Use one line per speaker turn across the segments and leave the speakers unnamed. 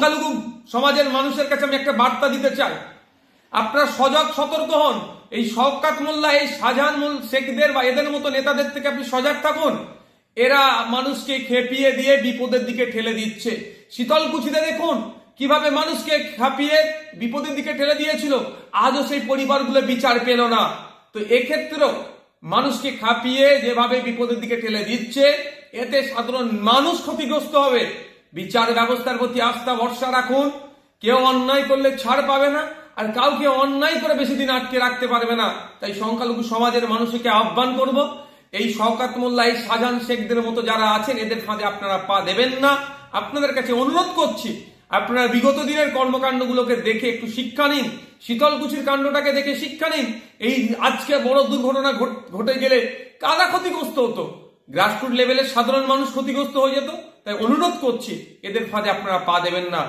সংখ্যালঘু সমাজের মানুষের কাছে আমি একটা বার্তা দিতে চাই, আপনারা সজাগ সতর্ক হন। এই শওকত মোল্লা, এই শাহজাহান শেখদের বা এদের মতো নেতাদের থেকে আপনি সজাগ থাকুন। এরা মানুষকে খেপিয়ে দিয়ে বিপদের দিকে ঠেলে দিচ্ছে। শীতলকুচিতে দেখুন কিভাবে মানুষকে খাপিয়ে বিপদের দিকে ঠেলে দিয়েছিল, আজও সেই পরিবারগুলো বিচার পেল না। তো এক্ষেত্রেও মানুষকে খাপিয়ে যেভাবে বিপদের দিকে ঠেলে দিচ্ছে, এতে সাধারণ মানুষ ক্ষতিগ্রস্ত হবে। বিচার ব্যবস্থার প্রতি আস্থা ভরসা রাখুন। কেউ অন্যায় করলে ছাড় পাবে না, আর কাউকে অন্যায় করে বেশি দিন আটকে রাখতে পারবে না। তাই সংখ্যালঘু সমাজের মানুষকে আহ্বান করব, এই শওকত মোল্লা, এই শাহজাহান শেখদের মতো যারা আছেন এদের ফাঁদে আপনারা পা দেবেন না। আপনাদের কাছে অনুরোধ করছি, আপনারা বিগত দিনের কর্মকাণ্ডগুলোকে দেখে একটু শিক্ষা নিন। শীতলকুচির কাণ্ডটাকে দেখে শিক্ষা নিন। এই আজকে বড় দুর্ঘটনা ঘটে গেলে কারা ক্ষতিগ্রস্ত হতো? গ্রাসরুট লেভেলের সাধারণ মানুষ ক্ষতিগ্রস্ত হয়ে যেত। তাই অনুরোধ করছি, এদের ফাঁদে আপনারা পা দেবেন না।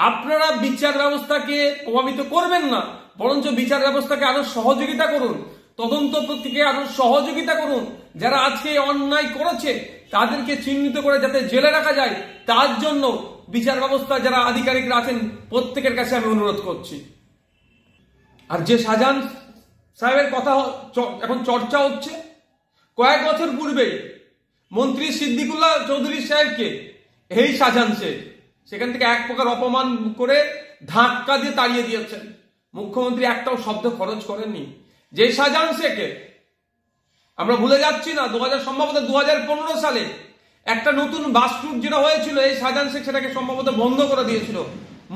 আপনারা বিচার ব্যবস্থাকে প্রভাবিত করবেন না, বরঞ্চ বিচার ব্যবস্থাকে আরো সহযোগিতা করুন, তদন্ত প্রক্রিয়াকে আরো সহযোগিতা করুন। যারা আজকে অন্যায় করেছে তাদেরকে চিহ্নিত করে যাতে জেলে রাখা যায়, তার জন্য বিচার ব্যবস্থা যারা আধিকারিকরা আছেন প্রত্যেকের কাছে আমি অনুরোধ করছি। আর যে শাহজাহান সাহেবের কথা এখন চর্চা হচ্ছে, কয়েক বছর পূর্বেই মন্ত্রী সিদ্দিকুল্লাহ চৌধুরী সাহেবকে এই শাহজাহান শেখ সেখান থেকে এক প্রকার অপমান করে ধাক্কা দিয়ে তাড়িয়ে দিয়েছেন। মুখ্যমন্ত্রী একটাও শব্দ খরচ করেননি। যে শাহজাহান শেখে আমরা ভুলে যাচ্ছি না, সম্ভবত 2015 সালে একটা নতুন বাস রুট যেটা হয়েছিল, এই শাহজাহান শেখ সেটাকে সম্ভবত বন্ধ করে দিয়েছিল।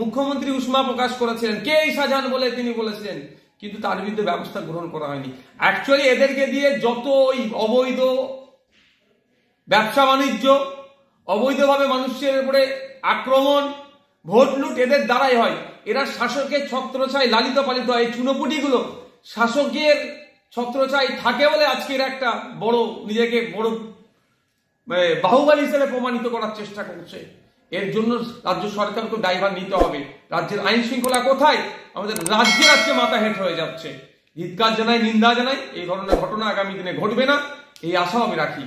মুখ্যমন্ত্রী উষ্মা প্রকাশ করেছিলেন, কে এই শাহজাহান বলে তিনি বলেছিলেন, কিন্তু তার বিরুদ্ধে ব্যবস্থা গ্রহণ করা হয়নি। অ্যাকচুয়ালি এদেরকে দিয়ে যত ওই অবৈধ ব্যবসা বাণিজ্য, অবৈধভাবে মানুষের উপরে আক্রমণ, ভোট লুট এদের দ্বারাই হয়। এরা শাসকের ছত্রছায় লালিত পালিত হয়। এই চুনোপুটিগুলো শাসকের ছত্রছায় থাকে বলে আজকে এরা একটা বড় নিজেকে বড় বাহুবলী হিসেবে প্রমাণিত করার চেষ্টা করছে। এর জন্য রাজ্য সরকারকে দায়ভার নিতে হবে। রাজ্যের আইন শৃঙ্খলা কোথায়? আমাদের রাজ্যের আজকে মাথা হেঁট হয়ে যাচ্ছে। ধিক্কার জানাই, নিন্দা জানাই। এই ধরনের ঘটনা আগামী দিনে ঘটবে না, এই আশাও আমি রাখি।